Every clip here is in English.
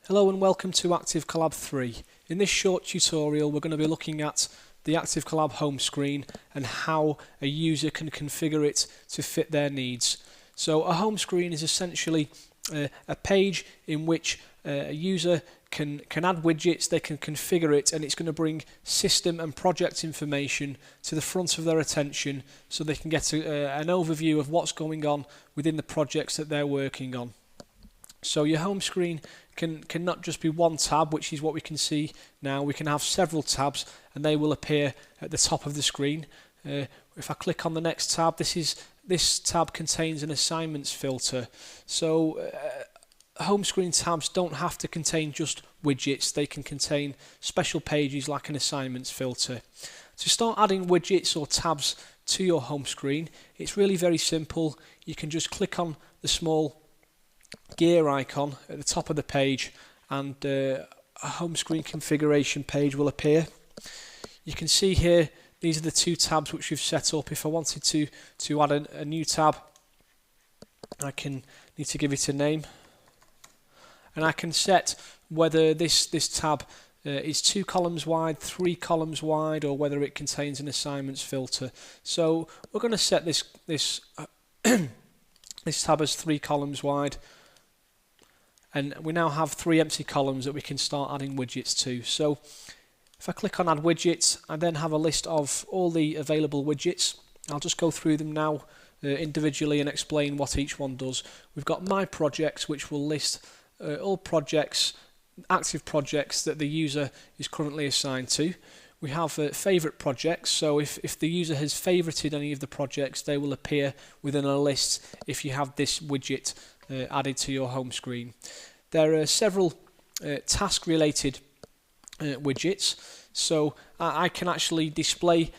Hello and welcome to Active Collab 3. In this short tutorial we're going to be looking at the Active Collab home screen and how a user can configure it to fit their needs. So a home screen is essentially a page in which a user can add widgets, they can configure it, and it's going to bring system and project information to the front of their attention so they can get an overview of what's going on within the projects that they're working on. So your home screen can not just be one tab, which is what we can see now. We can have several tabs and they will appear at the top of the screen. If I click on the next tab, this tab contains an assignments filter. So home screen tabs don't have to contain just widgets, they can contain special pages like an assignments filter. To start adding widgets or tabs to your home screen, it's really very simple. You can just click on the small gear icon at the top of the page and a home screen configuration page will appear. You can see here these are the two tabs which we've set up. If I wanted to add a new tab, I need to give it a name, and I can set whether this tab is 2 columns wide, 3 columns wide, or whether it contains an assignments filter. So we're going to set this this tab as 3 columns wide, and we now have 3 empty columns that we can start adding widgets to. So if I click on add widgets, I then have a list of all the available widgets. I'll just go through them now individually and explain what each one does. We've got my projects, which will list all projects, active projects that the user is currently assigned to. We have favorite projects, so if the user has favorited any of the projects, they will appear within a list if you have this widget added to your home screen. There are several task related widgets, so I can actually display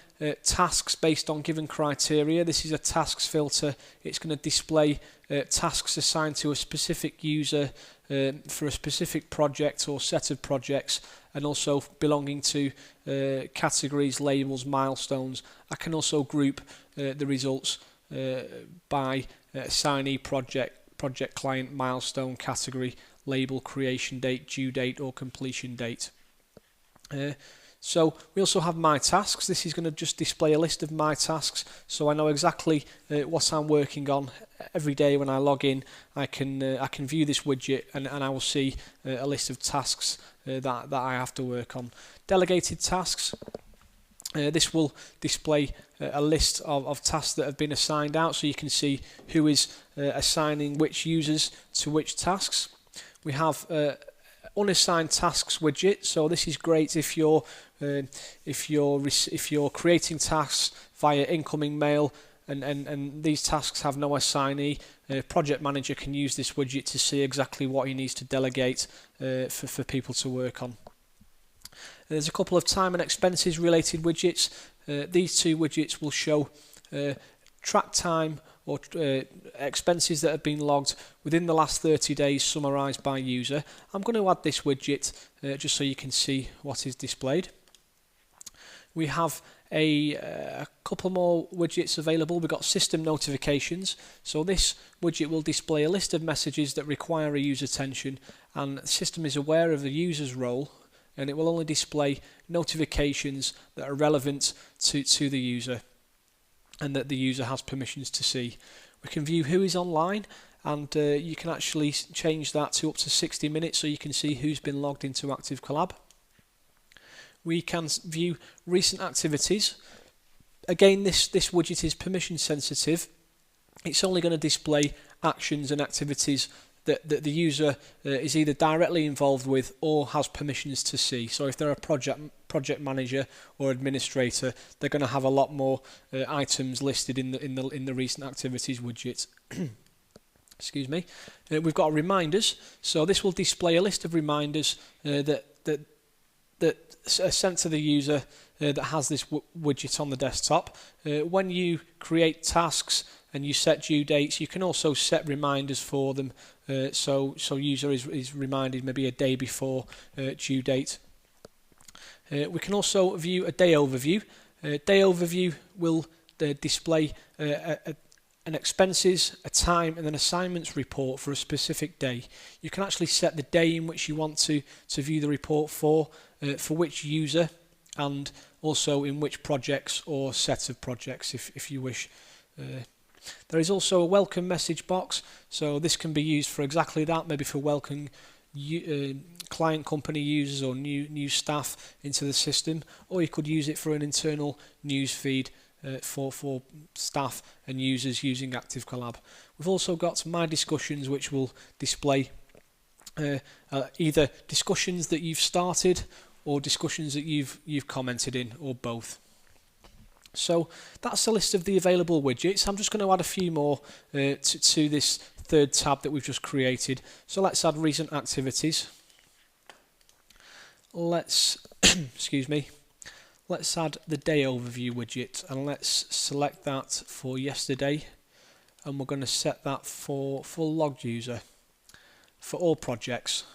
tasks based on given criteria. This is a tasks filter. It's going to display tasks assigned to a specific user for a specific project or set of projects, and also belonging to categories, labels, milestones. I can also group the results by assignee, project client, milestone, category, label, creation date, due date, or completion date. So we also have my tasks. This is going to just display a list of my tasks, so I know exactly what I'm working on. Every day when I log in, I can view this widget and I will see a list of tasks that I have to work on. Delegated tasks. This will display a list of tasks that have been assigned out, so you can see who is assigning which users to which tasks. We have unassigned tasks widget, so this is great if you're creating tasks via incoming mail and these tasks have no assignee. Project manager can use this widget to see exactly what he needs to delegate for people to work on. There's a couple of time and expenses related widgets. These two widgets will show track time or expenses that have been logged within the last 30 days summarized by user. I'm going to add this widget just so you can see what is displayed. We have a couple more widgets available. We've got system notifications. So this widget will display a list of messages that require a user's attention, and the system is aware of the user's role, and it will only display notifications that are relevant to the user and that the user has permissions to see. We can view who is online, and you can actually change that to up to 60 minutes so you can see who's been logged into Active Collab. We can view recent activities. Again, this widget is permission sensitive. It's only going to display actions and activities that the user is either directly involved with or has permissions to see. So if they're a project manager or administrator, they're going to have a lot more items listed in the recent activities widget. Excuse me. We've got reminders. So this will display a list of reminders that are sent to the user that has this widget on the desktop. When you create tasks and you set due dates, you can also set reminders for them, so user is reminded maybe a day before due date. We can also view a day overview. Day overview will display an expenses, a time and an assignments report for a specific day. You can actually set the day in which you want to view the report for which user, and also in which projects or set of projects if you wish. There is also a welcome message box, so this can be used for exactly that, maybe for welcoming client company users or new staff into the system, or you could use it for an internal news feed for staff and users using Active Collab. We've also got My Discussions, which will display either discussions that you've started or discussions that you've commented in, or both. So that's a list of the available widgets. I'm just going to add a few more to this third tab that we've just created. So let's add recent activities. Let's excuse me. Let's add the day overview widget, and let's select that for yesterday, and we're going to set that for logged user for all projects.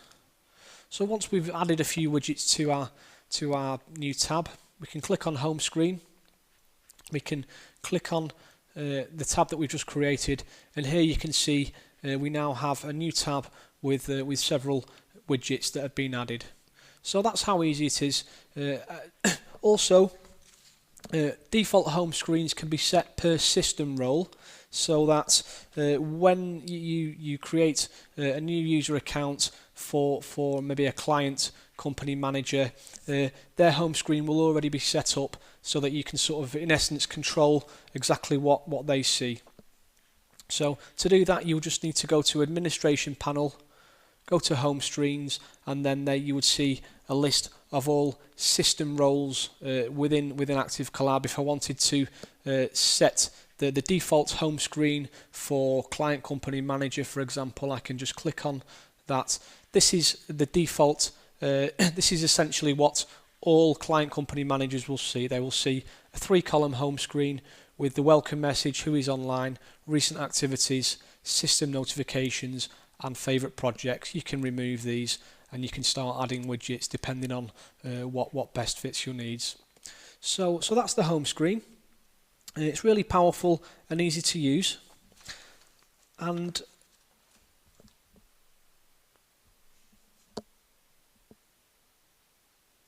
So once we've added a few widgets to our new tab, we can click on home screen. We can click on the tab that we've just created, and here you can see we now have a new tab with several widgets that have been added. So that's how easy it is. Also, default home screens can be set per system role, so that when you create a new user account for maybe a client company manager, their home screen will already be set up so that you can sort of, in essence, control exactly what they see. So to do that, you'll just need to go to Administration Panel, go to Home Screens, and then there you would see a list of all system roles within Active Collab. If I wanted to set the default home screen for client company manager, for example, I can just click on that. This is the default. This is essentially what all client company managers will see. They will see a 3-column home screen with the welcome message, who is online, recent activities, system notifications, and favorite projects. You can remove these and you can start adding widgets depending on what best fits your needs. So that's the home screen. It's really powerful and easy to use. And